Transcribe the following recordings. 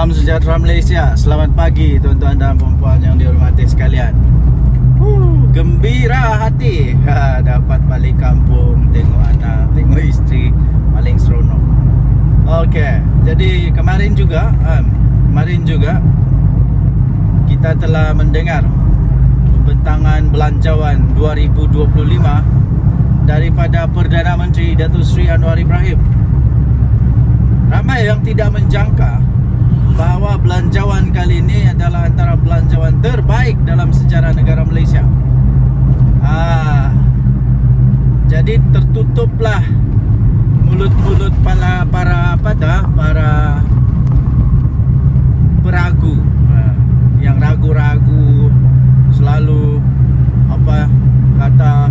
Salam sejahtera Malaysia. Selamat pagi tuan-tuan dan puan-puan yang dihormati sekalian. Gembira hati dapat balik kampung, tengok anak, tengok isteri, paling seronok. Okey, jadi kemarin juga kita telah mendengar pembentangan belanjawan 2025 daripada Perdana Menteri Datuk Seri Anwar Ibrahim. Ramai yang tidak menjangka bahawa belanjawan kali ini adalah antara belanjawan terbaik dalam sejarah negara Malaysia. Jadi tertutuplah mulut-mulut para peragu, yang ragu-ragu, selalu kata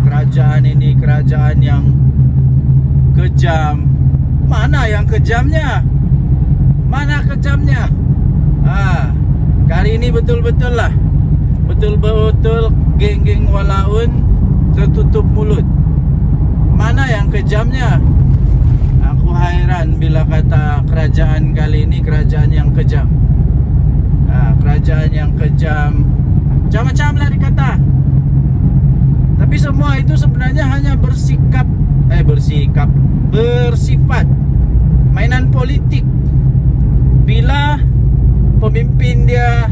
kerajaan ini kerajaan yang kejam. Mana yang kejamnya? Mana kejamnya? Kali ini betul-betul geng-geng walaun tertutup mulut. Mana yang kejamnya? Aku hairan bila kata kerajaan kali ini kerajaan yang kejam. Kerajaan yang kejam, macam-macam lah dikata. Tapi semua itu sebenarnya hanya bersifat mainan politik. Bila pemimpin dia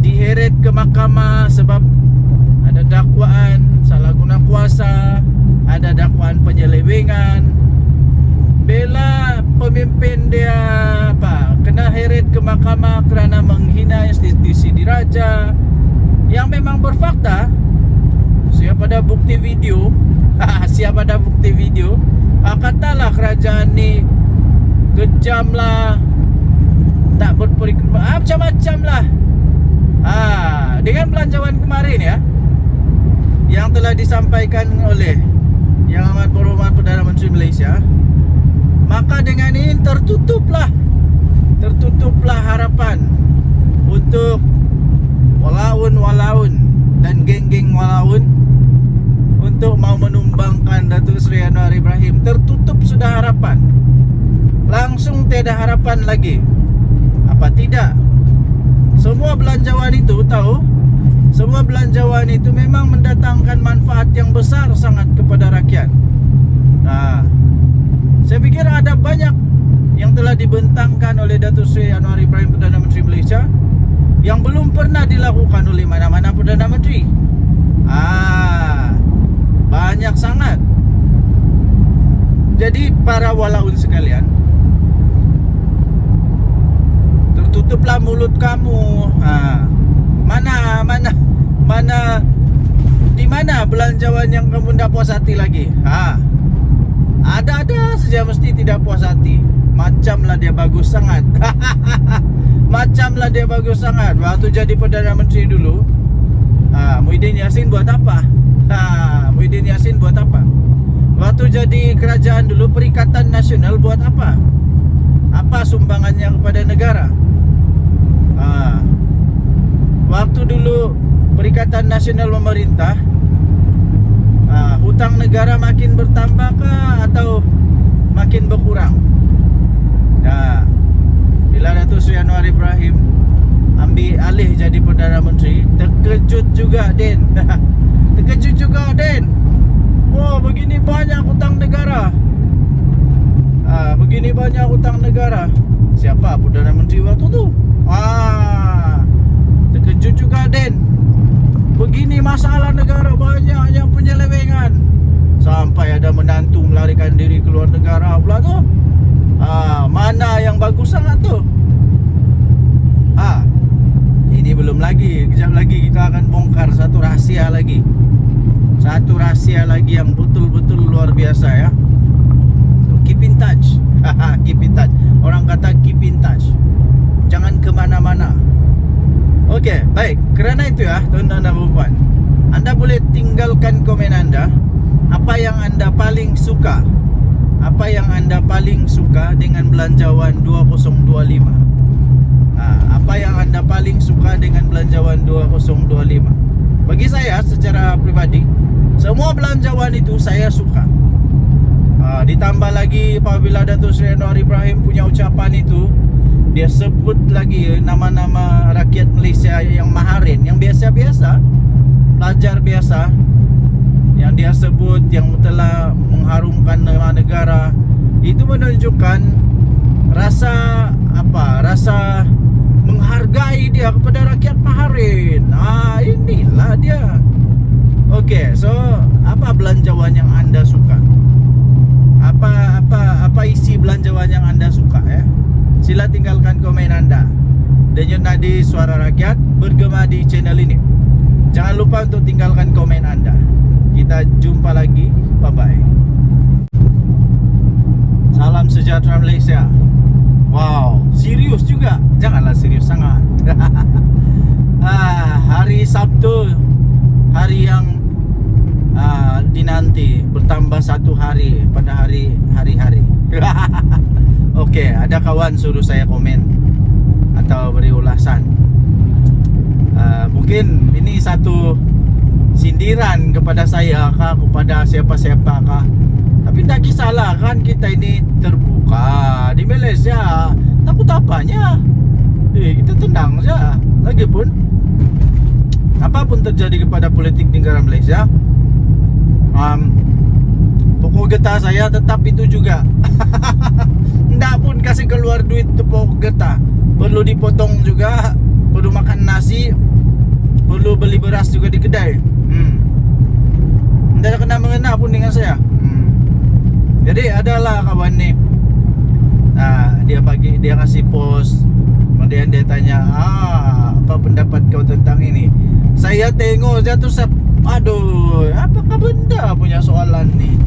diheret ke mahkamah sebab ada dakwaan salah guna kuasa, ada dakwaan penyelewengan. Bila pemimpin dia kena heret ke mahkamah kerana menghina institusi diraja yang memang berfakta, siapa ada bukti video katalah kerajaan ni kejam lah, tak berperiksa, macam-macam lah. Dengan belanjawan kemarin ya, yang telah disampaikan oleh Yang Amat Berhormat Perdana Menteri Malaysia, maka dengan ini tertutuplah harapan untuk walaun dan geng-geng walaun untuk mau menumbangkan Datuk Seri Anwar Ibrahim. Tertutup sudah harapan. Langsung tiada harapan lagi. Apa tidak? Semua belanjawan itu memang mendatangkan manfaat yang besar sangat kepada rakyat. Saya fikir ada banyak yang telah dibentangkan oleh Datuk Seri Anwar Ibrahim Perdana Menteri Malaysia yang belum pernah dilakukan oleh mana-mana Perdana Menteri. Banyak sangat. Jadi para walaun sekalian, tertutuplah mulut kamu. Di mana belanjawan yang kamu tidak puas hati lagi? Ada saja mesti tidak puas hati. Macamlah dia bagus sangat. Waktu jadi Perdana Menteri dulu, Muhyiddin Yassin buat apa? Waktu jadi kerajaan dulu, Perikatan Nasional buat apa? Apa sumbangannya kepada negara? Waktu dulu Perikatan Nasional memerintah, hutang negara makin bertambah atau makin berkurang? Bila Datuk Seri Anwar Ibrahim ambil alih jadi Perdana Menteri, terkejut juga Den. Begini banyak hutang negara. Siapa Perdana Menteri waktu tu? Terkejut juga Den. Begini masalah negara, banyaknya penyelewengan, sampai ada menantu melarikan diri keluar negara pula tu. Mana yang bagus sangat tu? Ini belum lagi. Kejap lagi kita akan bongkar satu rahsia lagi yang betul-betul luar biasa ya. So, keep in touch. Orang kata keep in touch, jangan kemana-mana. Okey, baik. Kerana itu ya, tuan-tuan dan puan, anda boleh tinggalkan komen anda. Apa yang anda paling suka dengan belanjawan 2025? Apa yang anda paling suka dengan belanjawan 2025? Bagi saya secara pribadi, semua belanjawan itu saya suka. Ditambah lagi apabila Datuk Seri Anwar Ibrahim punya ucapan itu, dia sebut lagi nama-nama rakyat Malaysia yang maharin, yang biasa-biasa, pelajar biasa, yang dia sebut, yang telah mengharumkan nama negara. Itu menunjukkan rasa apa? Rasa menghargai dia kepada rakyat maharin. Inilah dia. Okey, so apa belanjawan yang anda suka? Apa isi belanjawan yang anda suka ya? Sila tinggalkan komen anda. Denyut nadi suara rakyat bergema di channel ini. Jangan lupa untuk tinggalkan komen anda. Kita jumpa lagi. Bye bye. Salam sejahtera Malaysia. Wow, serius juga. Janganlah serius sangat. Hari Sabtu, hari yang dinanti, bertambah satu hari pada hari-hari. Okey, ada kawan suruh saya komen atau beri ulasan. Mungkin ini satu sindiran kepada saya kah, kepada siapa-siapa kah. Tapi tak kisahlah, kan kita ini terbuka di Malaysia. Takut apanya? Kita tenang saja. Lagipun apapun terjadi kepada politik negara Malaysia, pokok getah saya tetap itu juga. Ndak pun kasih keluar duit tu pokok getah. Perlu dipotong juga, perlu makan nasi, perlu beli beras juga di kedai. Ndak ada kena-mengena pun dengan saya. Jadi adalah kawan ni, dia kasih post, kemudian dia tanya, apa pendapat kau tentang ini? Saya tengok jatuh aduh, apakah benda punya soalan ni?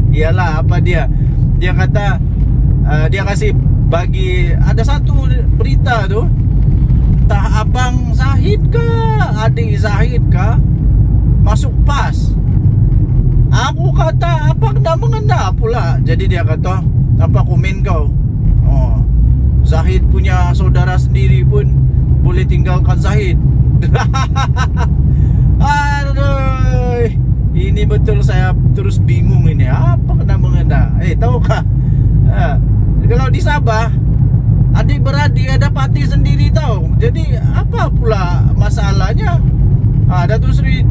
Iyalah, apa dia kata, dia kasih bagi, ada satu berita tu, entah abang Zahid kah, adik Zahid kah, masuk PAS. Aku kata, apa kena-mengena pula. Jadi dia kata, apa komen kau? Zahid punya saudara sendiri pun boleh tinggalkan Zahid. Aduh, ini betul saya terus bingung ini. Apa kena-mengena? Tahukah? Kalau di Sabah, adik-beradik ada parti sendiri tahu. Jadi apa pula masalahnya? Datuk Seri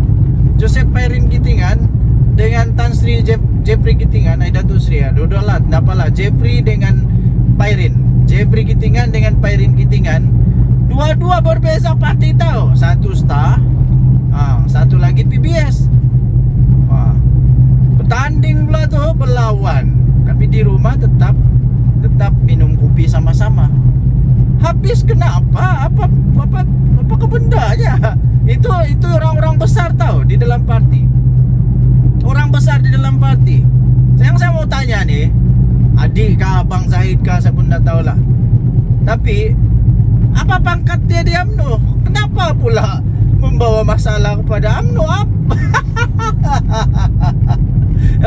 Joseph Pairin Kitingan dengan Tan Sri Jeffrey Kitingan, Datuk Sri dua-dualah, apalah, Jeffrey dengan Pairin. Jeffrey Kitingan dengan Pairin Kitingan, dua-dua berbeza parti tahu. Satu Star, satu lagi PBS. Bertanding pula tu, berlawan. Tapi di rumah tetap minum kopi sama-sama. Habis kenapa? Apa kebendanya? Itu orang-orang besar tahu di dalam parti. Orang besar di dalam parti. Yang saya mau tanya nih, adik kah, abang Zahid kah, saya pun tak tahulah. Tapi apa pangkat dia di UMNO? Kenapa pula membawa masalah kepada UMNO?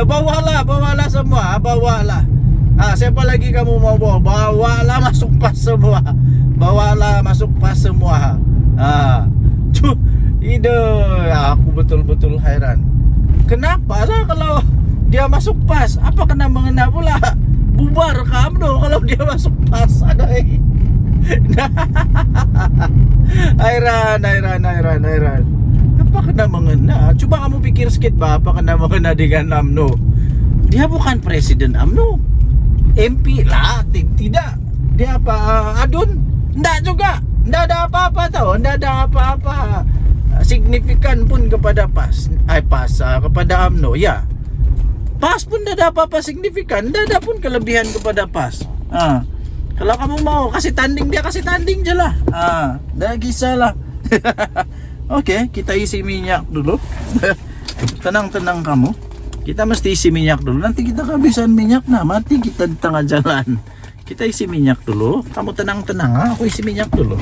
Bawalah semua, bawalah. Siapa lagi kamu mau bawa? Bawalah masuk PAS semua. Bawalah masuk PAS semua. Aku betul-betul hairan. Kenapa lah kalau dia masuk PAS? Apa kena mengena pula? Bubar ke UMNO kalau dia masuk PAS? Adai. Hairan. Apa kena mengena? Cuba kamu pikir sikit apa kena mengena dengan UMNO? Dia bukan presiden UMNO. MP lah, tidak. Dia apa? Adun? Enggak juga. Enggak ada apa-apa tahu. Enggak ada apa-apa signifikan pun kepada PAS. Kepada UMNO. Ya. PAS pun tidak ada apa-apa signifikan. Tidak ada pun kelebihan kepada PAS. Kalau kamu mau kasih tanding, dia kasih tanding je lah. Dah kisahlah. Okey, kita isi minyak dulu. Tenang-tenang kamu. Kita mesti isi minyak dulu. Nanti kita kehabisan minyak, mati kita di tengah jalan. Kita isi minyak dulu. Kamu tenang-tenang, aku isi minyak dulu.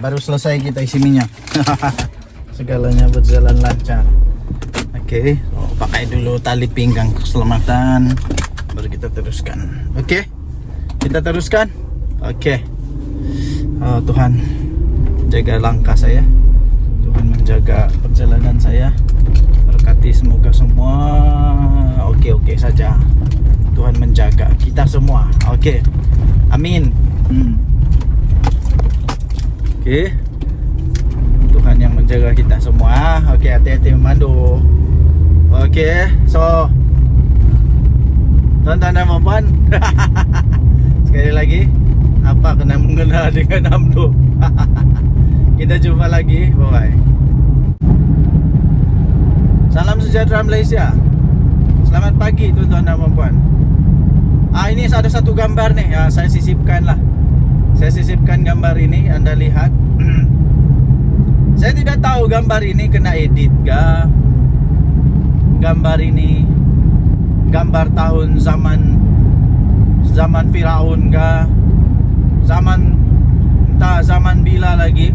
Baru selesai kita isi minyak. Segalanya berjalan lancar. Oke, pakai dulu tali pinggang keselamatan, baru kita teruskan. Oke, kita teruskan. Oke. Tuhan jaga langkah saya, Tuhan menjaga perjalanan saya, berkati semoga semua oke saja. Tuhan menjaga kita semua. Oke, amin. Oke, Tuhan yang menjaga kita semua. Oke, hati-hati memandu. Oke, so tuan-tuan dan puan, sekali lagi, apa kena mengena dengan Amdo? Kita jumpa lagi, bye. Salam sejahtera Malaysia. Selamat pagi tuan-tuan dan puan. Ini ada satu gambar nih, ya, saya sisipkan lah. Saya sisipkan gambar ini, Anda lihat. Saya tidak tahu gambar ini kena edit kah? Gambar ini gambar tahun zaman Firaun kah? Entah zaman bila lagi.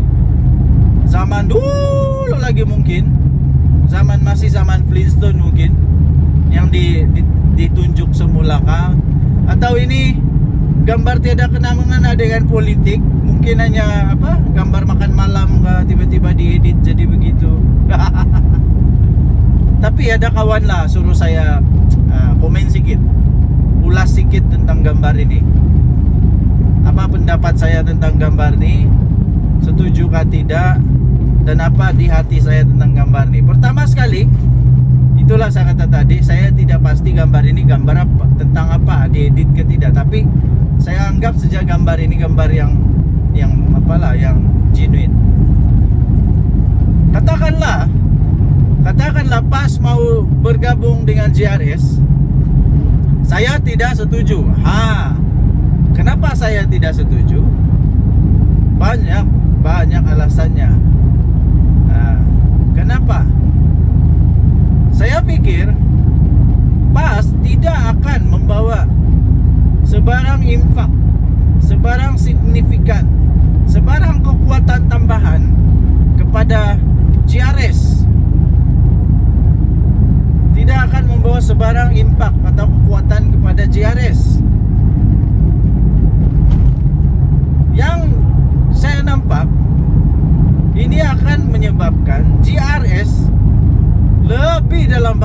Zaman dulu lagi mungkin. Masih zaman Flintstone mungkin. Yang ditunjuk semula kah? Atau ini gambar tiada kena mengena dengan politik, mungkin hanya gambar makan malam kah, tiba-tiba diedit jadi begitu. Tapi ada kawan lah suruh saya komen sikit, ulas sikit tentang gambar ini. Apa pendapat saya tentang gambar ini, setuju kah tidak, dan apa di hati saya tentang gambar ini. Pertama sekali, itulah saya kata tadi, saya tidak pasti gambar ini gambar apa, tentang apa, diedit ke tidak, tapi saya anggap saja gambar ini gambar yang genuine. Katakanlah pas mau bergabung dengan JRS, saya tidak setuju. Kenapa saya tidak setuju? Banyak alasannya. Kenapa? Saya pikir PAS tidak akan membawa sebarang impak, sebarang signifikan, sebarang kekuatan tambahan kepada JRS. Tidak akan membawa sebarang impak atau kekuatan kepada JRS. Yang saya nampak, ini akan menyebabkan JRS lebih dalam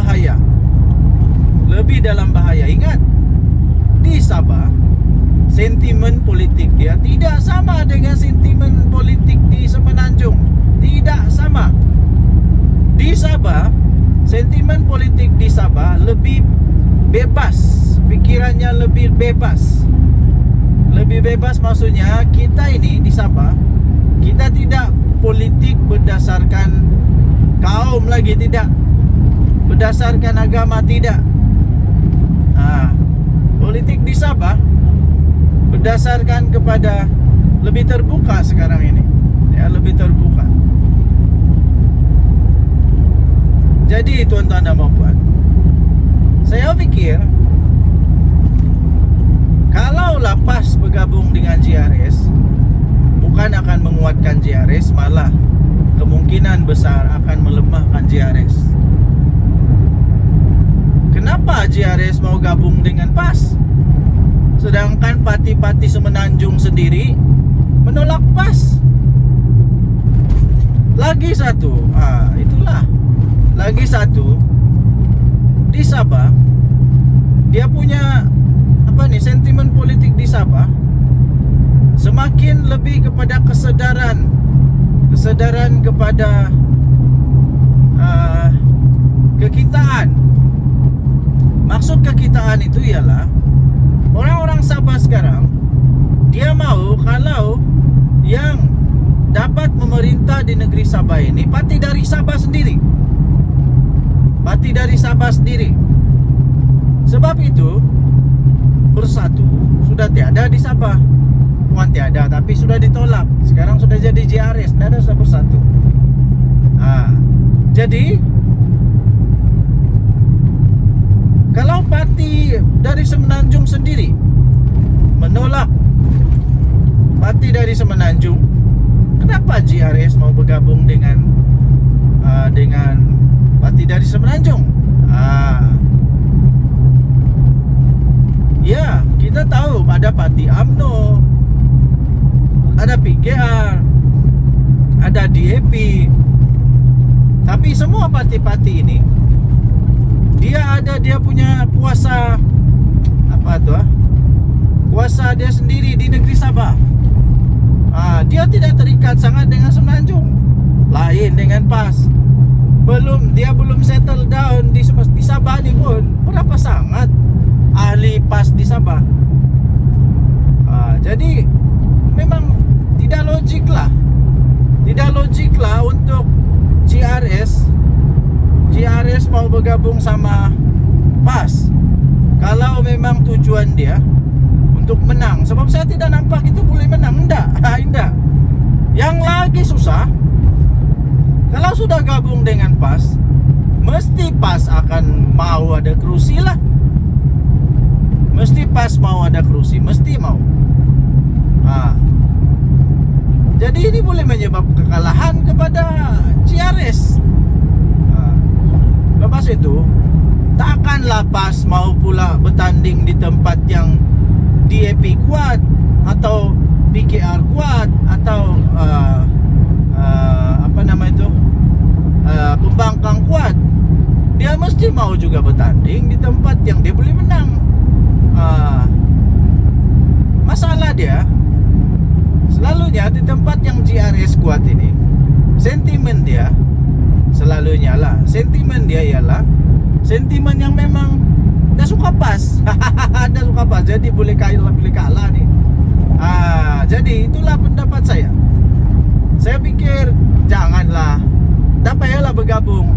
bahaya. Ingat, di Sabah sentimen politik dia tidak sama dengan sentimen politik di Semenanjung. Tidak sama. Di Sabah, sentimen politik di Sabah lebih bebas, pikirannya lebih bebas. Lebih bebas maksudnya kita ini di Sabah, kita tidak politik berdasarkan kaum lagi, tidak berdasarkan agama, tidak. Politik di Sabah berdasarkan kepada lebih terbuka sekarang ini, ya, lebih terbuka. Jadi tuan-tuan dan puan, saya pikir kalau PAS bergabung dengan JRS, bukan akan menguatkan JRS, malah kemungkinan besar akan melemahkan JRS. Kenapa JRS mau gabung dengan PAS? Sedangkan parti-parti Semenanjung sendiri menolak PAS. Lagi satu, itulah. Lagi satu, di Sabah, dia punya sentimen politik di Sabah semakin lebih kepada kesadaran kepada kekitaan. Maksud kekitaan itu ialah orang-orang Sabah sekarang, dia mau kalau yang dapat memerintah di negeri Sabah ini parti dari Sabah sendiri. Sebab itu Bersatu sudah tiada di Sabah. Bukan tiada, tapi sudah ditolak. Sekarang sudah jadi JRS, tidak ada Bersatu. Jadi kalau parti dari Semenanjung sendiri menolak parti dari Semenanjung, kenapa GRS mau bergabung dengan parti dari Semenanjung? Ya, kita tahu ada parti UMNO, ada PKR, ada DAP. Tapi semua parti-parti ini dia punya kuasa kuasa dia sendiri di negeri Sabah. Dia tidak terikat sangat dengan Semenanjung. Lain dengan PAS. Dia belum settle down di Sabah ni pun. Berapa sangat ahli PAS di Sabah. Jadi memang tidak logik lah untuk GRS mau bergabung sama PAS kalau memang tujuan dia untuk menang. Sebab saya tidak nampak itu boleh menang. Enggak. Yang lagi susah, kalau sudah gabung dengan PAS, mesti PAS akan mau ada kerusi lah. Mesti PAS mau ada kerusi, mesti mau. Jadi ini boleh menyebabkan kekalahan kepada GRS. Lepas itu, takkanlah PAS mau pula bertanding di tempat yang DAP kuat atau PKR kuat atau pembangkang kuat. Dia mesti mau juga bertanding di tempat yang dia boleh menang. Masalah dia selalunya di tempat yang GRS kuat ini, sentimen dia ialah sentimen yang memang dah suka PAS. Dah suka PAS, jadi boleh kalah nih. Jadi itulah pendapat saya. Saya pikir janganlah, tak payahlah bergabung.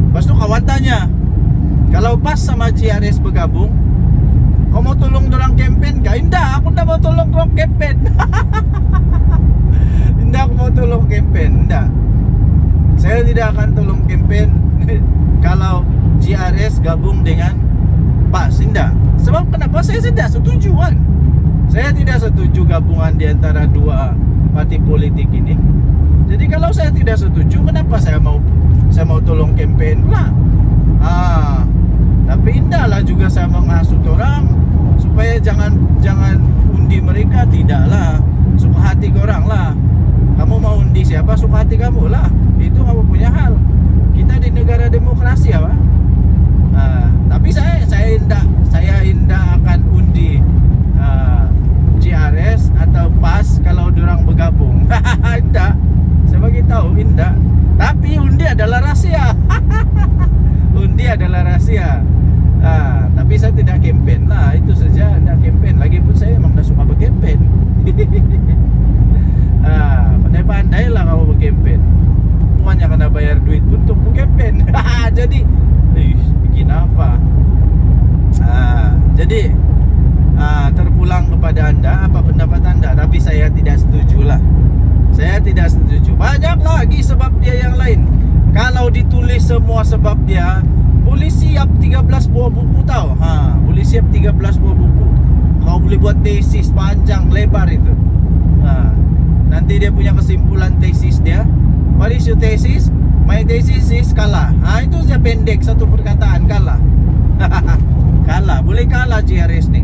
Lepas tu kawan tanya, kalau PAS sama GRS bergabung, kau mau tolong dorang kempen kah? Indah, aku tak mau tolong dorang kempen. Indah, aku mau tolong kempen. Indah, saya tidak akan tolong kempen kalau GRS gabung dengan PAS. Indah. Sebab kenapa saya tidak setuju kan? Saya tidak setuju gabungan di antara dua parti politik ini. Jadi kalau saya tidak setuju, kenapa saya mau tolong kempen pula? Tapi indahlah juga saya menghasut orang supaya jangan undi mereka. Tidaklah, suka hati korang lah. Kamu mau undi siapa, suka hati kamu lah. Itu kamu punya hal. Kita di negara demokrasi apa? Tapi saya indah akan undi GRS atau PAS kalau diorang bergabung. Indah, saya bagi tahu indah. Tapi undi adalah rahasia. Undi adalah rahasia. Tapi saya tidak kempen lah, itu saja. Tidak kempen. Lagipun saya memang dah suka berkempen. Pandai-pandai lah kamu berkempen. Semuanya kena bayar duit untuk berkempen. Jadi bikin apa? Jadi terpulang kepada anda, apa pendapat anda? Tapi saya tidak setuju lah. Saya tidak setuju. Banyak lagi sebab dia yang lain. Kalau ditulis semua sebab dia, boleh siap 13 buah buku tau. Boleh siap 13 buah buku. Kau boleh buat tesis panjang lebar itu. Nanti dia punya kesimpulan tesis dia. What is your thesis? My thesis is kalah. Itu saja pendek, satu perkataan, kalah. Kalah, boleh kalah GRS nih.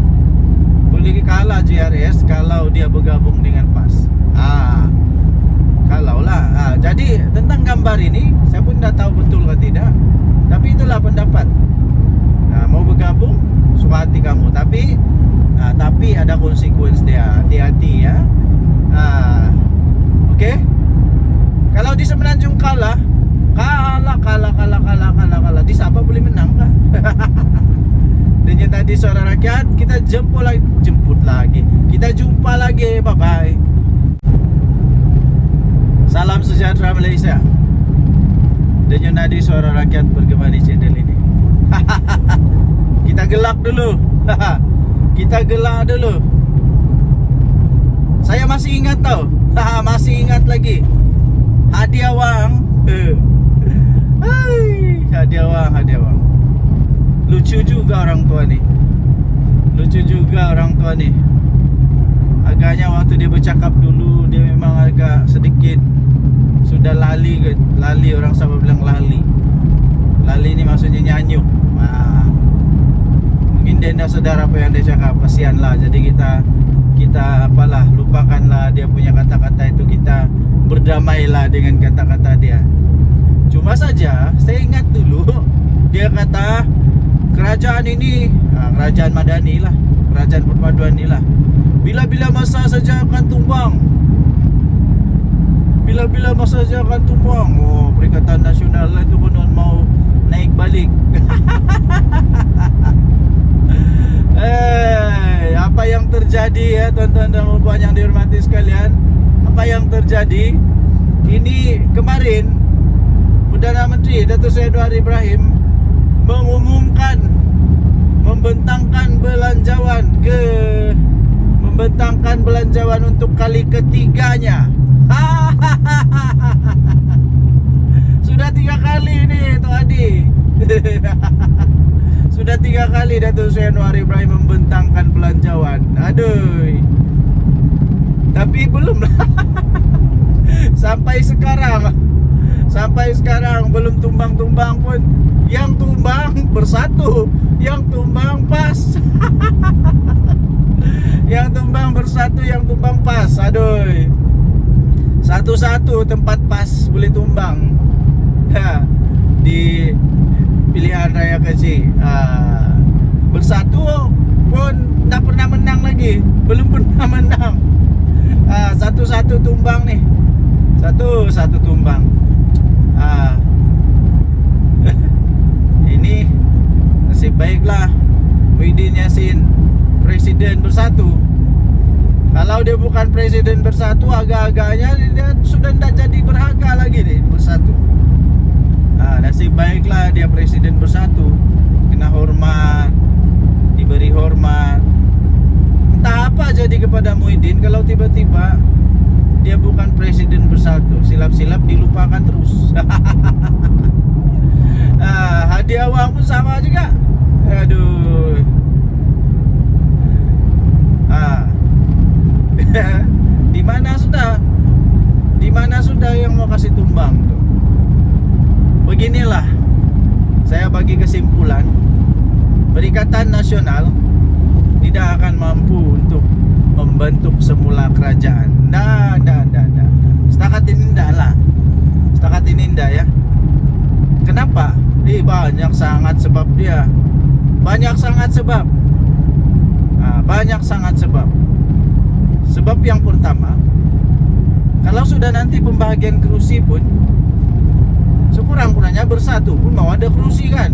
Boleh kalah GRS kalau dia bergabung dengan PAS. Kalau lah. Jadi tentang gambar ini saya pun tidak tahu betul atau tidak. Tapi itulah pendapat. Mau bergabung suka hati kamu. Tapi ada konsekuensi dia. Hati-hati ya. Oke. Kalau di Semenanjung kalah. Di Sabah boleh menang kah? Dan yang tadi Suara Rakyat, kita jemput lagi. Kita jumpa lagi. Bye bye. Salam sejahtera Malaysia. Denyo Nadi Suara Rakyat bergema di channel ini. Kita gelak dulu. Saya masih ingat tau. Masih ingat lagi. Hadiah wang. Hadiah wang. Lucu juga orang tua ni. Agaknya waktu dia bercakap dulu dia memang agak sedikit sudah lali orang sama bilang lali. Lali ini maksudnya nyanyuk. Mungkin dia tidak sedar apa yang dia cakap, kasihan lah. Jadi kita apalah, lupakanlah dia punya kata-kata itu, kita berdamailah dengan kata-kata dia. Cuma saja saya ingat dulu dia kata kerajaan ini, kerajaan Madani lah, kerajaan perpaduan ini lah, bila-bila masa saja akan tumbang. Bila-bila masa saja akan tumbang. Oh, Perikatan Nasional lah itu konon mau naik balik. Apa yang terjadi ya tuan-tuan dan puan yang dihormati sekalian? Apa yang terjadi? Ini kemarin Perdana Menteri Datuk Seri Anwar Ibrahim mengumumkan membentangkan belanjawan untuk kali ketiganya. Sudah 3 kali nih Tok Adi. Sudah 3 kali Datuk Seri Anwar Ibrahim membentangkan belanjawan. Aduh. Tapi belum. Sampai sekarang belum tumbang-tumbang pun. Yang tumbang bersatu, yang tumbang pas. Yang tumbang bersatu, yang tumbang pas. Aduh. Satu-satu tempat pas boleh tumbang. Di pilihan raya kecil. Bersatu pun tak pernah menang lagi. Belum pernah menang. Satu-satu tumbang nih. Satu-satu tumbang. Ini nasib baiklah Muhyiddin Yassin Presiden Bersatu. Kalau dia bukan Presiden Bersatu, agak-agaknya dia sudah tidak jadi berharga lagi nih Bersatu. Nasib baiklah dia Presiden Bersatu, kena hormat, diberi hormat. Entah apa jadi kepada Muhyiddin kalau tiba-tiba dia bukan Presiden Bersatu, silap-silap dilupakan terus. Hadiah uang pun sama juga. Aduh. Di mana sudah yang mau kasih tumbang tuh? Beginilah saya bagi kesimpulan, Perikatan Nasional tidak akan mampu untuk membentuk semula kerajaan. Dah. Setakat ini enggak ya. Kenapa? Banyak sangat sebab dia. Banyak sangat sebab. Sebab yang pertama, kalau sudah nanti pembahagian kerusi pun, sekurang-kurangnya Bersatu pun mau ada kerusi kan,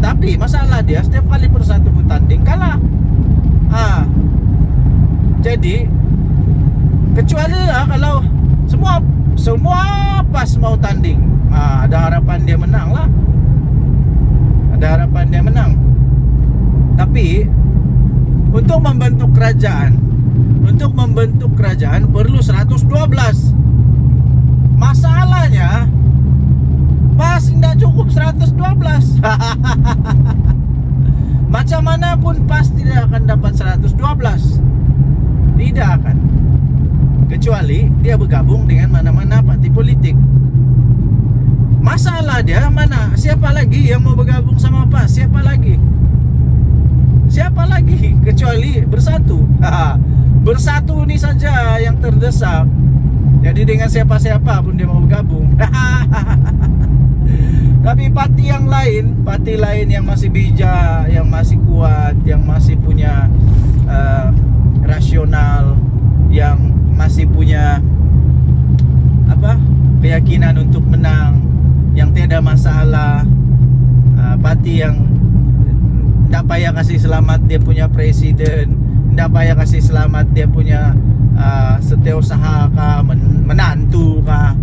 tapi masalah dia setiap kali Bersatu pun tanding kalah. Jadi kecuali lah kalau semua pas mau tanding, ada harapan dia menang lah. Tapi untuk membentuk kerajaan perlu 112. Masalahnya pas tidak cukup 112. Macam mana pun pas tidak akan dapat 112. Tidak akan. Kecuali dia bergabung dengan mana-mana parti politik. Masalah dia mana? Siapa lagi yang mau bergabung sama PAS? Siapa lagi? Kecuali Bersatu. Bersatu ini saja yang terdesak. Jadi dengan siapa-siapa pun dia mau bergabung. Tapi parti lain yang masih bijak, yang masih kuat, yang masih punya rasional, yang masih punya keyakinan untuk menang, yang tiada masalah, parti yang tidak payah kasih selamat dia punya presiden, tidak payah kasih selamat dia punya setiausaha kah, menantu kah.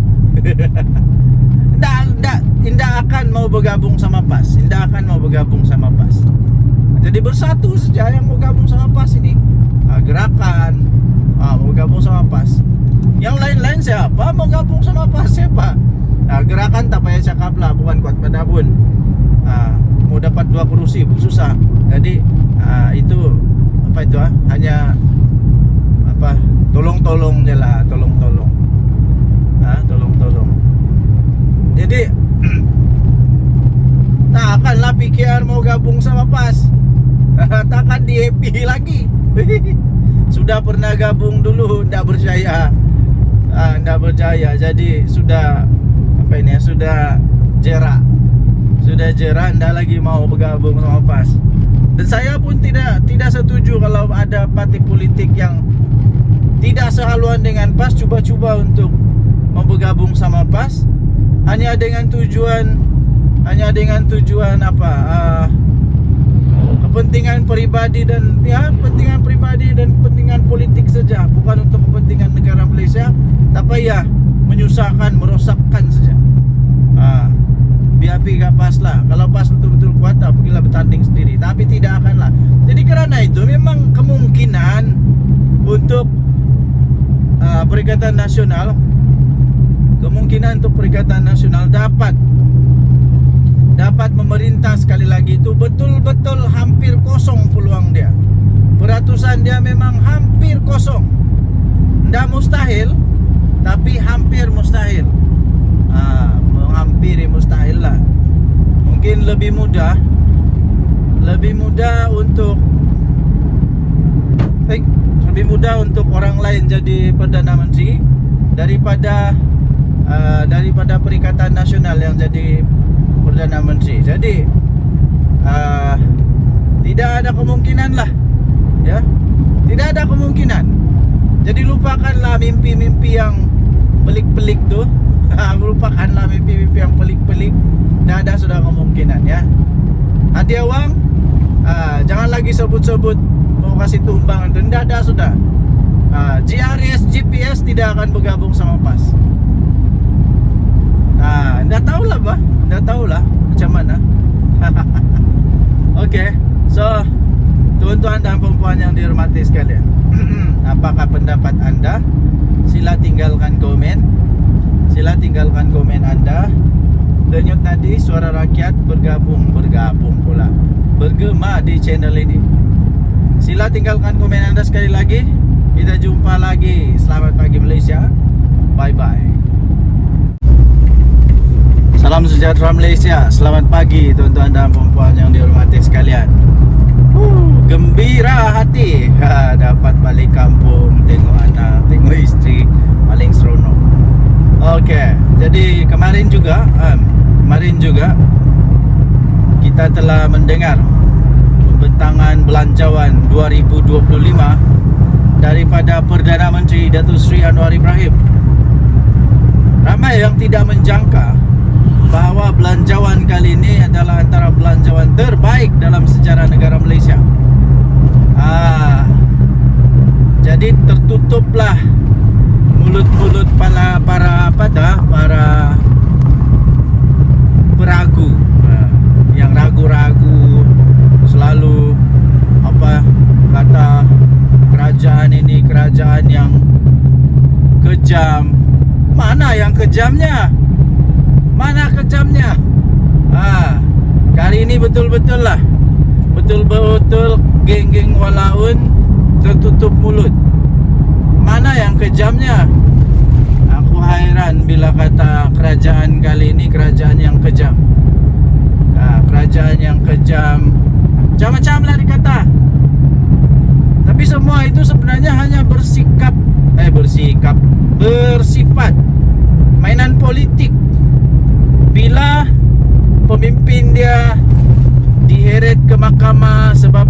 Tidak akan mau bergabung sama PAS. Jadi Bersatu saja yang mau gabung sama PAS ini. Gerakan mau gabung sama PAS. Yang lain-lain siapa mau gabung sama PAS? Siapa? Gerakan tak payah cakap lah, bukan kuat pada pun. Mau dapat 2 kursi pun susah. Jadi itu hanya tolong-tolong je lah, tolong-tolong. Tolong-tolong. Jadi takkanlah PKR mau gabung sama PAS. Takkan di happy lagi. Sudah pernah gabung dulu, ndak percaya. Ndak percaya. Jadi sudah sudah jerak. Sudah jerak, ndak lagi mau bergabung sama PAS. Dan saya pun tidak setuju kalau ada parti politik yang tidak sehaluan dengan PAS coba-coba untuk mau bergabung sama PAS hanya dengan tujuan kepentingan pribadi dan kepentingan politik saja, bukan untuk kepentingan negara Malaysia, tapi ya menyusahkan, merosakkan saja. Biar gak PAS lah. Kalau PAS betul-betul kuat, pergilah bertanding sendiri. Tapi tidak akan lah. Jadi kerana itu memang kemungkinan untuk Perikatan Nasional dapat memerintah sekali lagi, itu betul-betul hampir kosong peluang dia. Peratusan dia memang hampir kosong. Nggak mustahil, tapi hampir mustahil. Menghampiri mustahil lah. Mungkin lebih mudah untuk orang lain jadi Perdana Menteri daripada Perikatan Nasional yang jadi Perdana Menteri. Jadi tidak ada kemungkinan lah, ya, tidak ada kemungkinan. Jadi lupakanlah mimpi-mimpi yang pelik-pelik tuh. Lupakanlah mimpi-mimpi yang pelik-pelik. Tidak ada sudah kemungkinan, ya. Hati awang, jangan lagi sebut-sebut mau kasih tumbang itu. Tidak ada sudah. GRS, GPS tidak akan bergabung sama PAS. Nggak tahu lah macam mana. Oke, so tuan-tuan dan perempuan yang dihormati sekalian, apakah pendapat anda? Sila tinggalkan komen anda. Denyut nadi suara rakyat bergabung pula, bergema di channel ini. Sila tinggalkan komen anda sekali lagi. Kita jumpa lagi. Selamat pagi Malaysia. Bye bye. Salam sejahtera Malaysia. Selamat pagi tuan-tuan dan perempuan yang dihormati sekalian. Gembira hati dapat balik kampung, tengok anak, tengok isteri, paling seronok. Okey, jadi kemarin juga kita telah mendengar pembentangan belanjawan 2025 daripada Perdana Menteri Datuk Seri Anwar Ibrahim. Ramai yang tidak menjangka bahawa belanjawan kali ini adalah antara belanjawan terbaik dalam sejarah negara Malaysia. Jadi tertutuplah mulut-mulut para peragu, yang ragu-ragu, selalu kata kerajaan ini kerajaan yang kejam. Mana yang kejamnya? Kali ini betul-betul geng-geng walaun tertutup mulut. Mana yang kejamnya? Aku hairan bila kata kerajaan kali ini kerajaan yang kejam. Kerajaan yang kejam, macam-macam lah dikata. Tapi semua itu sebenarnya hanya bersifat mainan politik. Bila pemimpin dia diheret ke mahkamah sebab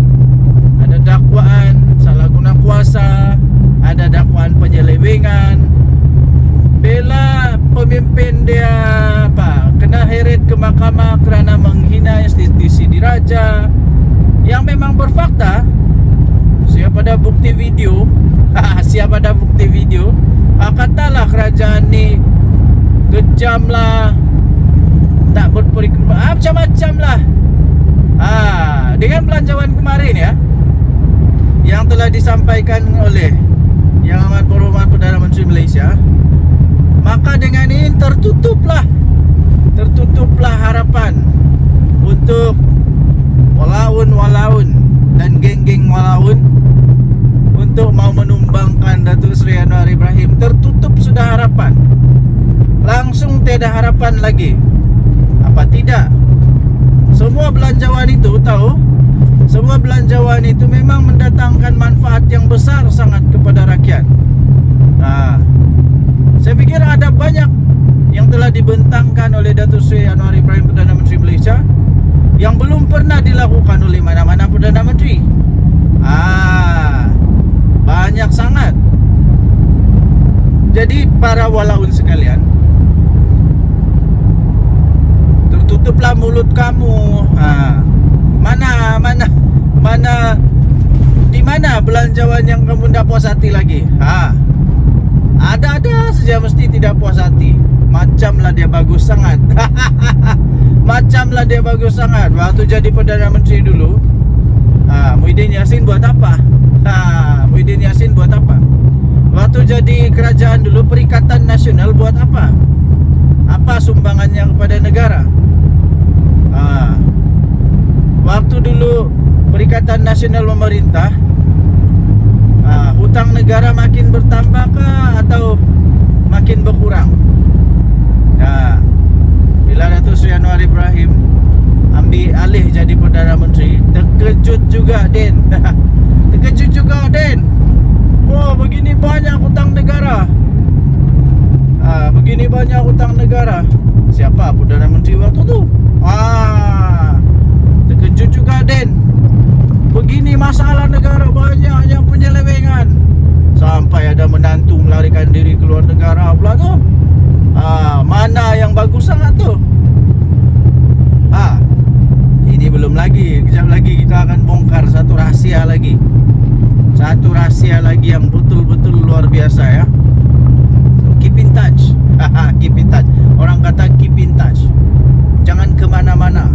ada dakwaan salah guna kuasa, ada dakwaan penyelewengan. Bila pemimpin dia kena heret ke mahkamah kerana menghina institusi diraja yang memang berfakta, siapa ada bukti video katalah kerajaan ni kejam lah, tak berperiksa, macam-macam lah. Dengan belanjawan kemarin, ya, yang telah disampaikan oleh Yang Amat Berhormat Perdana Menteri Malaysia, maka dengan ini tertutuplah harapan untuk walaun dan geng-geng walaun untuk mau menumbangkan Datuk Seri Anwar Ibrahim. Tertutup sudah harapan. Langsung tiada harapan lagi. Apa tidak? Semua belanjawan itu tahu, semua belanjawan itu memang mendatangkan manfaat yang besar sangat kepada rakyat. Saya pikir ada banyak yang telah dibentangkan oleh Datuk Seri Anwar Ibrahim, Perdana Menteri Malaysia, yang belum pernah dilakukan oleh mana-mana Perdana Menteri. Banyak sangat. Jadi para walaun sekalian, tertutuplah mulut kamu. Di mana belanjawan yang kamu tidak puas hati lagi? Ada saja mesti tidak puas hati. Macamlah dia bagus sangat. Macamlah dia bagus sangat. Waktu jadi Perdana Menteri dulu, Muhyiddin Yassin buat apa? Muhyiddin Yassin buat apa? Waktu jadi kerajaan dulu, Perikatan Nasional buat apa? Apa sumbangannya kepada negara? Waktu dulu Perikatan Nasional memerintah, hutang negara makin bertambah kah atau makin berkurang? Bila Datuk Seri Anwar Ibrahim ambil alih jadi Perdana Menteri, terkejut juga Den. Terkejut juga Den. Wah, begini banyak hutang negara. Begini banyak hutang negara. Siapa Perdana Menteri waktu tu? Terkejut juga Den. Begini masalah negara, banyak yang penyelewengan. Sampai ada menantu melarikan diri keluar negara pula tu. Mana yang bagus sangat tu? Ini belum lagi. Kejap lagi kita akan bongkar satu rahsia lagi. Satu rahsia lagi yang betul-betul luar biasa ya. So, keep in touch. Keep in touch. Orang kata keep in touch. Jangan kemana-mana.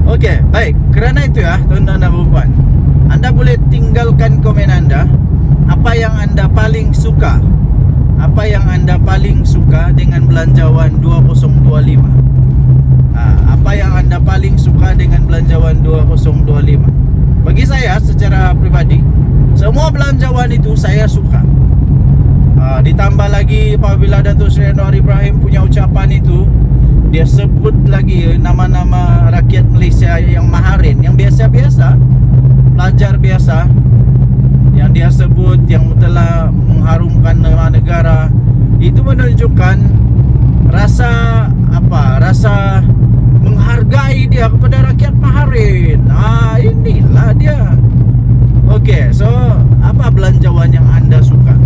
Okey, baik. Kerana itu ya, tuan-tuan dan puan, anda boleh tinggalkan komen anda. Apa yang anda paling suka? Apa yang anda paling suka dengan belanjawan 2025? Apa yang anda paling suka dengan belanjawan 2025? Bagi saya secara pribadi, semua belanjawan itu saya suka. Ditambah lagi apabila Datuk Seri Anwar Ibrahim punya ucapan itu, dia sebut lagi nama-nama rakyat Malaysia yang maharin, yang biasa-biasa, pelajar biasa, yang dia sebut, yang telah mengharumkan nama negara. Itu menunjukkan rasa rasa menghargai dia kepada rakyat maharin. Inilah dia. Okey, so apa belanjawan yang anda suka?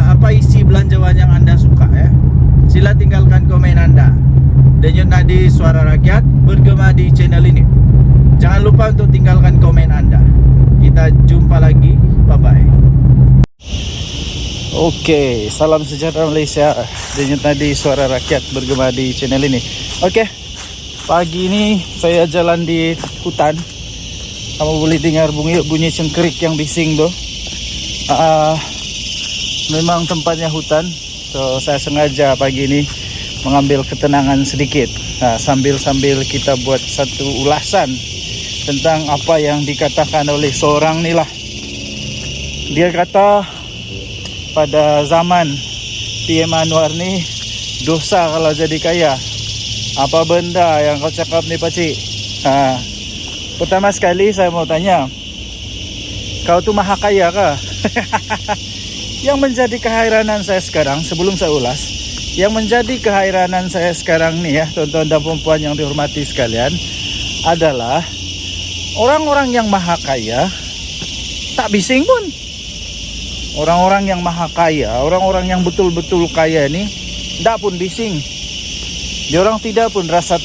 Apa isi belanjawan yang anda suka ya? Sila tinggalkan komen anda. Denyut Nadi Suara Rakyat bergema di channel ini. Jangan lupa untuk tinggalkan komen anda. Kita jumpa lagi. Bye-bye. Okey, salam sejahtera Malaysia. Denyut Nadi Suara Rakyat bergema di channel ini. Okey, pagi ini saya jalan di hutan. Kamu boleh dengar bunyi cengkerik yang bising tu. Memang tempatnya hutan. So saya sengaja pagi ini mengambil ketenangan sedikit. Sambil kita buat satu ulasan tentang apa yang dikatakan oleh seorang ni lah. Dia kata pada zaman PM Anwar ni, dosa kalau jadi kaya. Apa benda yang kau cakap ni pakcik? Pertama sekali saya mau tanya, kau tu maha kaya kah? Yang menjadi keheranan saya sekarang, sebelum saya ulas, yang menjadi keheranan saya sekarang ni ya, tuan-tuan dan puan yang dihormati sekalian, adalah orang-orang yang maha kaya tak bising pun. Orang-orang yang maha kaya, orang-orang yang betul-betul kaya ni tak pun bising. Diorang tidak pun rasa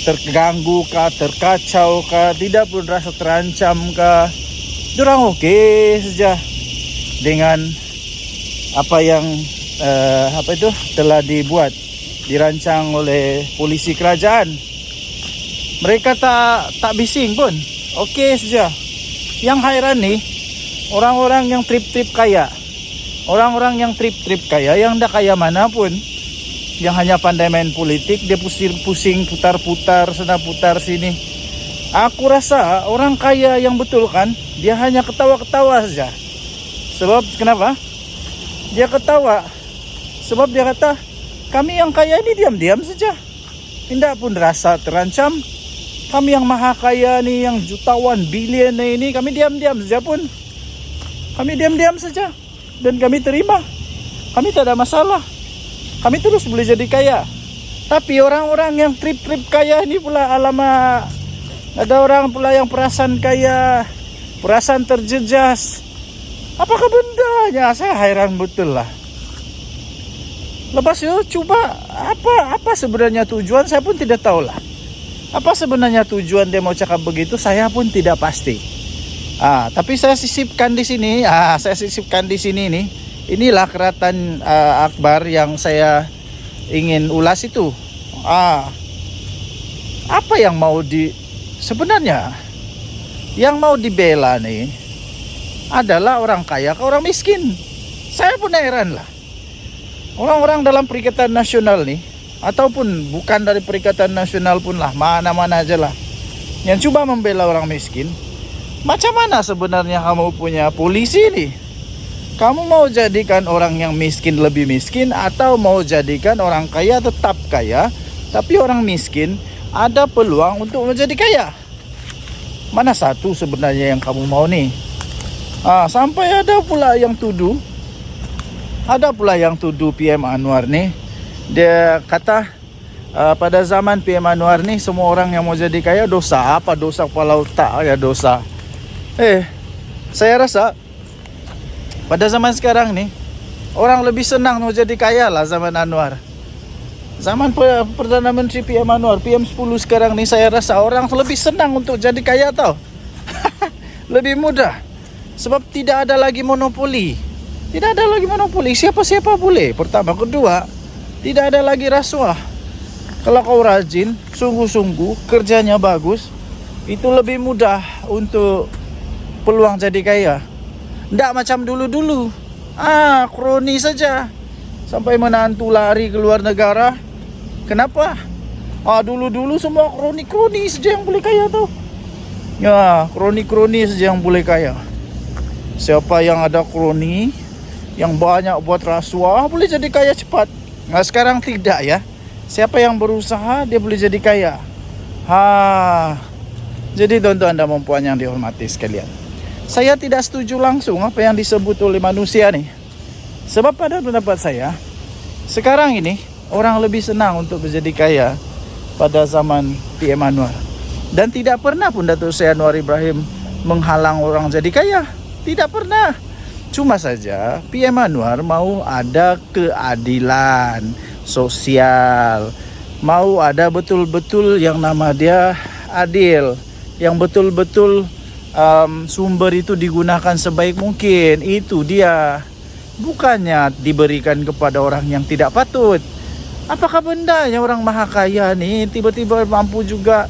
terganggu kah, terkacau kah, tidak pun rasa terancam kah. Diorang okey saja dengan apa yang telah dirancang oleh polisi kerajaan. Mereka tak bising pun, okey saja. Yang hairan ni orang-orang yang trip-trip kaya. Orang-orang yang trip-trip kaya, yang dah kaya mana pun, yang hanya pandai main politik, dia pusing putar-putar sana putar sini. Aku rasa orang kaya yang betul kan, dia hanya ketawa-ketawa saja. Sebab kenapa? Dia ketawa sebab dia kata, kami yang kaya ini diam-diam saja, tidak pun rasa terancam. Kami yang maha kaya nih, yang jutawan, bilion ini, kami diam-diam saja pun. Kami diam-diam saja dan kami terima. Kami tak ada masalah. Kami terus boleh jadi kaya. Tapi orang-orang yang trip-trip kaya ini pula, alamak, ada orang pula yang perasaan kaya, perasaan terjejas. Apakah bendanya? Saya heran betul lah. Lepas itu coba apa sebenarnya tujuan, saya pun tidak tahu lah. Apa sebenarnya tujuan dia mau cakap begitu, saya pun tidak pasti. Tapi saya sisipkan di sini. Saya sisipkan di sini nih. Inilah keratan Akbar yang saya ingin ulas itu. Apa yang mau sebenarnya yang mau dibela nih adalah orang kaya ke orang miskin. Saya pun heran lah. Orang-orang dalam Perikatan Nasional nih, ataupun bukan dari Perikatan Nasional pun lah, mana-mana aja lah, yang coba membela orang miskin. Macam mana sebenarnya kamu punya polisi nih? Kamu mau jadikan orang yang miskin lebih miskin, atau mau jadikan orang kaya tetap kaya, tapi orang miskin ada peluang untuk menjadi kaya? Mana satu sebenarnya yang kamu mau nih? Sampai ada pula yang tuduh PM Anwar nih. Dia kata pada zaman PM Anwar nih, semua orang yang mau jadi kaya dosa. Apa dosa kepala otak ya dosa? Saya rasa pada zaman sekarang nih, orang lebih senang mau jadi kaya lah zaman Anwar. Zaman Perdana Menteri PM Anwar, PM 10 sekarang nih, saya rasa orang lebih senang untuk jadi kaya tau. Lebih mudah. Sebab tidak ada lagi monopoli. Tidak ada lagi monopoli, siapa-siapa boleh. Pertama, kedua, tidak ada lagi rasuah. Kalau kau rajin, sungguh-sungguh, kerjanya bagus, itu lebih mudah untuk peluang jadi kaya. Tidak macam dulu-dulu. Kroni saja. Sampai menantu lari ke luar negara. Kenapa? Dulu-dulu semua kroni-kroni saja yang boleh kaya tau. Ya, kroni-kroni saja yang boleh kaya. Siapa yang ada kroni, yang banyak buat rasuah, boleh jadi kaya cepat. Nah, sekarang tidak ya. Siapa yang berusaha, dia boleh jadi kaya. Jadi tuan-tuan dan puan yang dihormati sekalian, saya tidak setuju langsung apa yang disebut oleh manusia nih. Sebab pada pendapat saya, sekarang ini orang lebih senang untuk menjadi kaya pada zaman PM Anwar. Dan tidak pernah pun Datuk Seri Anwar Ibrahim menghalang orang jadi kaya. Tidak pernah. Cuma saja PM Anwar mau ada keadilan sosial, mau ada betul-betul yang nama dia adil, yang betul-betul sumber itu digunakan sebaik mungkin. Itu dia. Bukannya diberikan kepada orang yang tidak patut. Apakah bendanya orang maha kaya nih tiba-tiba mampu juga,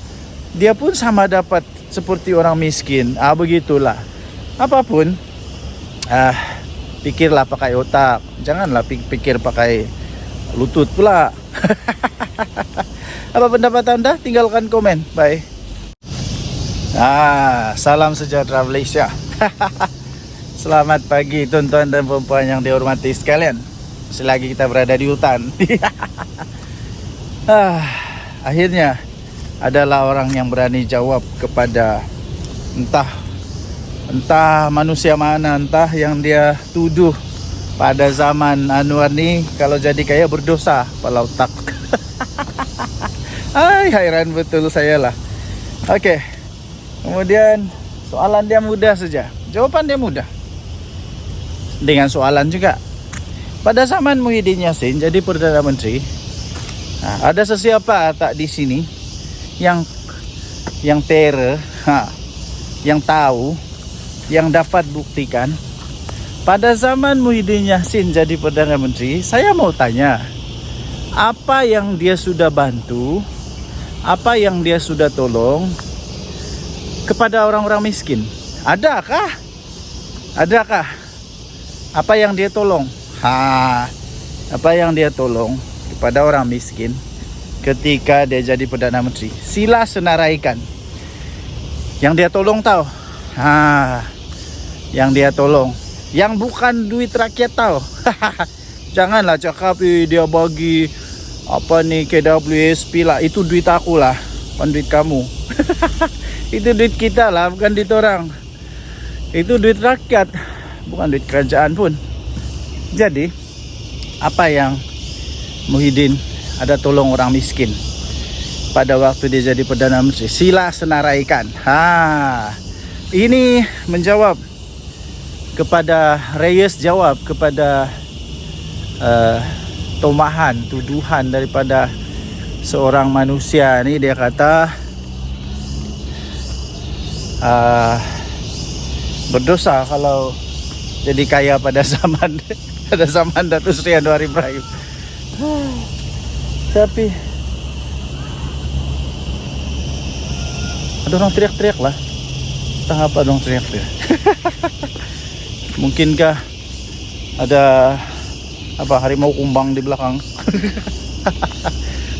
dia pun sama dapat seperti orang miskin. Begitulah. Apapun, pikirlah pakai otak. Janganlah pikir pakai lutut pula. Apa pendapat anda? Tinggalkan komen. Bye. Salam sejahtera Malaysia. Selamat pagi tuan-tuan dan puan yang dihormati sekalian. Selagi kita berada di hutan. Akhirnya adalah orang yang berani jawab kepada entah manusia mana, entah yang dia tuduh pada zaman Anwar ni kalau jadi kaya berdosa kepala otak. Hairan betul saya lah. Okey. Kemudian soalan dia mudah saja. Jawapan dia mudah. Dengan soalan juga. Pada zaman Muhyiddin Yassin jadi Perdana Menteri, ada sesiapa tak di sini yang terror, yang tahu, yang dapat buktikan pada zaman Muhyiddin Yassin jadi Perdana Menteri? Saya mau tanya, apa yang dia sudah bantu, apa yang dia sudah tolong kepada orang-orang miskin? Adakah? Apa yang dia tolong? Apa yang dia tolong kepada orang miskin ketika dia jadi Perdana Menteri? Sila senaraikan. Yang dia tolong tahu. Yang dia tolong. Yang bukan duit rakyat tahu. Janganlah cakap dia bagi apa nih KWSP lah. Itu duit aku lah, bukan duit kamu. Itu duit kita lah, bukan duit orang. Itu duit rakyat, bukan duit kerajaan pun. Jadi apa yang Muhyiddin ada tolong orang miskin pada waktu dia jadi Perdana Menteri, sila senaraikan. Ini menjawab kepada Reyes, jawab kepada tomahan, tuduhan daripada seorang manusia. Ini dia kata berdosa kalau jadi kaya pada zaman Datuk Seri Anwar Ibrahim. Tapi ada orang teriak-teriak lah. Entah apa dong teriak-teriak. Mungkinkah ada apa harimau kumbang di belakang?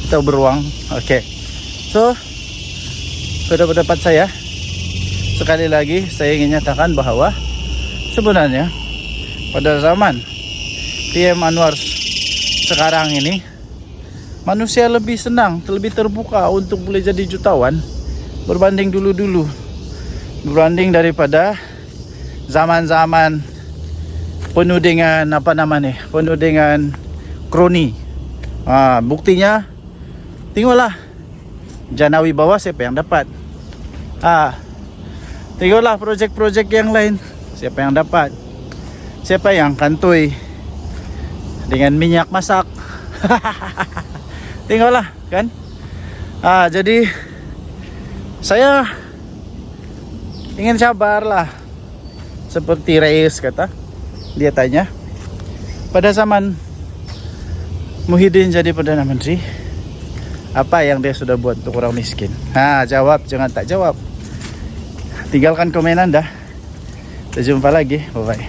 Atau beruang? Oke. So, pada pendapat saya, sekali lagi saya ingin nyatakan bahwa sebenarnya pada zaman PM Anwar sekarang ini, manusia lebih senang, lebih terbuka untuk boleh jadi jutawan berbanding dulu-dulu, berbanding daripada zaman-zaman penuh dengan penuh dengan kroni. Buktinya tengoklah Janawi bawah siapa yang dapat. Tengoklah projek-projek yang lain, siapa yang dapat, siapa yang kantoi dengan minyak masak. Tengoklah kan. Jadi saya ingin sabarlah. Seperti Reyes kata, dia tanya, pada zaman Muhyiddin jadi Perdana Menteri, apa yang dia sudah buat untuk orang miskin? Jawab, jangan tak jawab. Tinggalkan komen Anda. Kita jumpa lagi, bye-bye.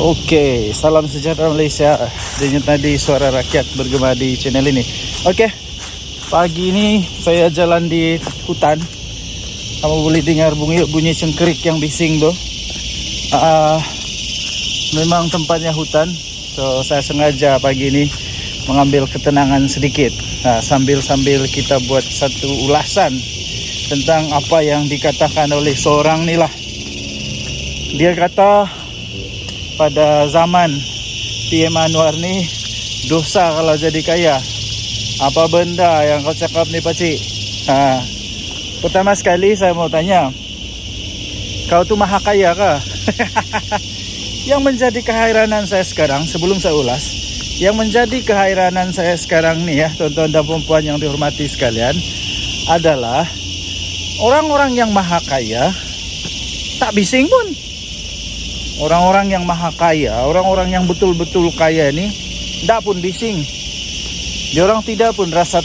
Oke, salam sejahtera Malaysia. Denyut nadi suara rakyat bergema di channel ini. Oke, pagi ini saya jalan di hutan. Kamu boleh dengar bunyi cengkerik yang bising tuh. Memang tempatnya hutan. So saya sengaja pagi ini mengambil ketenangan sedikit. Sambil kita buat satu ulasan tentang apa yang dikatakan oleh seorang ni lah. Dia kata pada zaman PM Anwar ni dosa kalau jadi kaya. Apa benda yang kau cakap ni pakcik? Pertama sekali saya mau tanya, kau tu maha kaya kah? Yang menjadi keheranan saya sekarang, sebelum saya ulas, yang menjadi keheranan saya sekarang ni ya, tuan-tuan dan puan yang dihormati sekalian, adalah orang-orang yang maha kaya tak bising pun. Orang-orang yang maha kaya, orang-orang yang betul-betul kaya ni tak pun bising. Diorang tidak pun rasa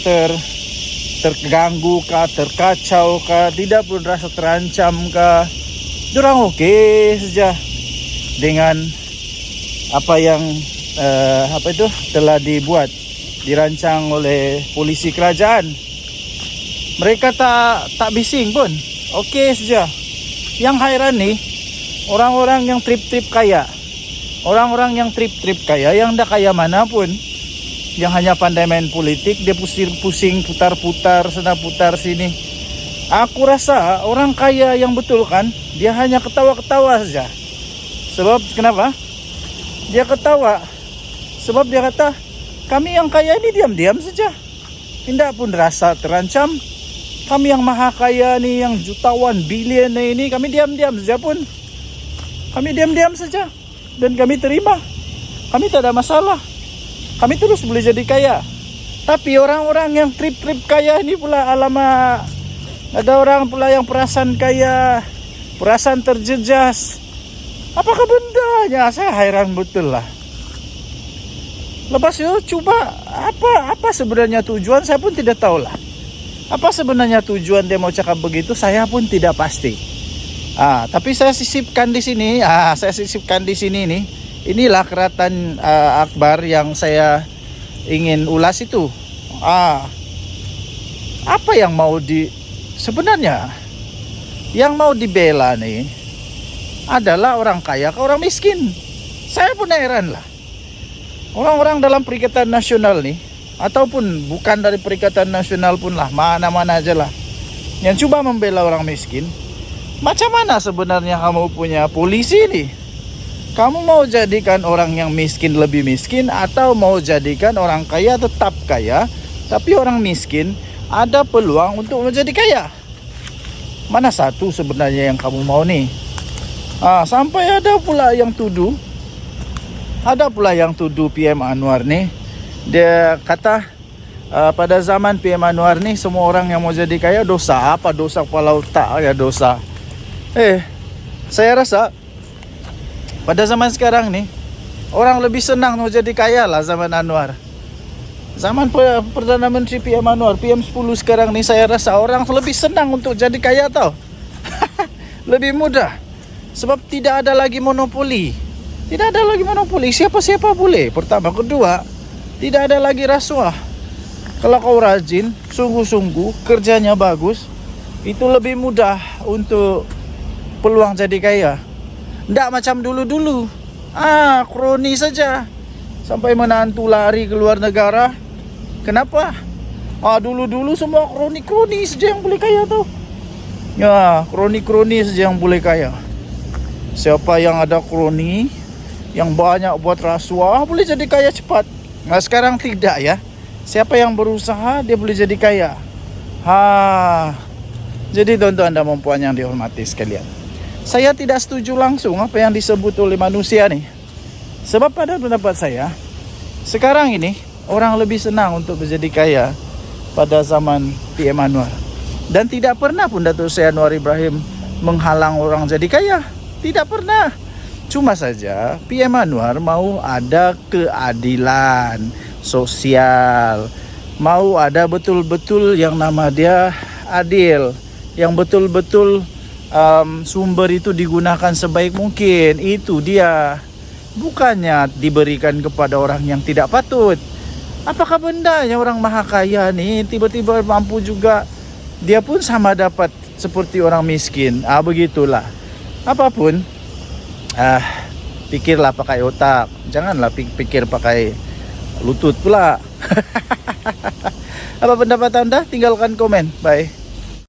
terganggu kah, terkacau kah, tidak pun rasa terancam kah. Diorang okey saja dengan apa yang telah dibuat, dirancang oleh polisi kerajaan. Mereka tak bising pun, okey saja. Yang hairan ni orang-orang yang trip-trip kaya, orang-orang yang trip-trip kaya, yang dah kaya mana pun, yang hanya pandai main politik, dia pusing putar-putar sana putar sini. Aku rasa orang kaya yang betul kan, dia hanya ketawa-ketawa saja. Sebab kenapa? Dia ketawa sebab dia kata, kami yang kaya ini diam-diam saja, tidak pun rasa terancam. Kami yang maha kaya ni, yang jutawan, bilion ini, kami diam-diam saja pun. Kami diam-diam saja dan kami terima. Kami tak ada masalah. Kami terus boleh jadi kaya. Tapi orang-orang yang trip-trip kaya ini pula, alamak, ada orang pula yang perasaan kaya, perasaan terjejas. Apakah bendanya? Saya hairan betul lah. Lepas itu cuba apa sebenarnya tujuan, saya pun tidak tahu lah. Apa sebenarnya tujuan dia mau cakap begitu, saya pun tidak pasti. Tapi saya sisipkan di sini. Nih. Inilah keratan Akbar yang saya ingin ulas itu. Apa yang mau sebenarnya Yang mau dibela nih adalah orang kaya ke orang miskin. Saya pun heran lah. Orang-orang dalam Perikatan Nasional nih, ataupun bukan dari Perikatan Nasional pun lah, mana-mana aja lah, yang coba membela orang miskin. Macam mana sebenarnya kamu punya polisi nih? Kamu mau jadikan orang yang miskin lebih miskin, atau mau jadikan orang kaya tetap kaya, tapi orang miskin ada peluang untuk menjadi kaya? Mana satu sebenarnya yang kamu mau nih? Sampai ada pula yang tuduh PM Anwar nih. Dia kata pada zaman PM Anwar nih, semua orang yang mau jadi kaya dosa. Apa dosa kepala otak ya dosa? Saya rasa pada zaman sekarang nih, orang lebih senang mau jadi kaya lah zaman Anwar. Zaman Perdana Menteri PM Anwar, PM10 sekarang nih, saya rasa orang lebih senang untuk jadi kaya tau. Lebih mudah. Sebab tidak ada lagi monopoli. Siapa-siapa boleh. Pertama. Kedua, tidak ada lagi rasuah. Kalau kau rajin, sungguh-sungguh, kerjanya bagus, itu lebih mudah untuk peluang jadi kaya. Tidak macam dulu-dulu. Kroni saja. Sampai menantu lari ke luar negara. Kenapa? Dulu-dulu semua kroni saja yang boleh kaya tau. Ya, kroni saja yang boleh kaya. Siapa yang ada kroni, yang banyak buat rasuah, boleh jadi kaya cepat. Nah sekarang tidak ya. Siapa yang berusaha, dia boleh jadi kaya. Jadi tuan-tuan dan puan yang dihormati sekalian, saya tidak setuju langsung apa yang disebut oleh manusia nih. Sebab pada pendapat saya, sekarang ini orang lebih senang untuk menjadi kaya pada zaman PM Anwar. Dan tidak pernah pun Datuk Seri Anwar Ibrahim menghalang orang jadi kaya. Tidak pernah. Cuma saja PM Anwar mau ada keadilan sosial, mau ada betul-betul yang nama dia adil, yang betul-betul sumber itu digunakan sebaik mungkin. Itu dia. Bukannya diberikan kepada orang yang tidak patut. Apakah bendanya orang maha kaya nih tiba-tiba mampu juga, dia pun sama dapat seperti orang miskin? Begitulah. Apapun, pikirlah pakai otak, janganlah pikir pakai lutut pula. Apa pendapat anda? Tinggalkan komen. Bye.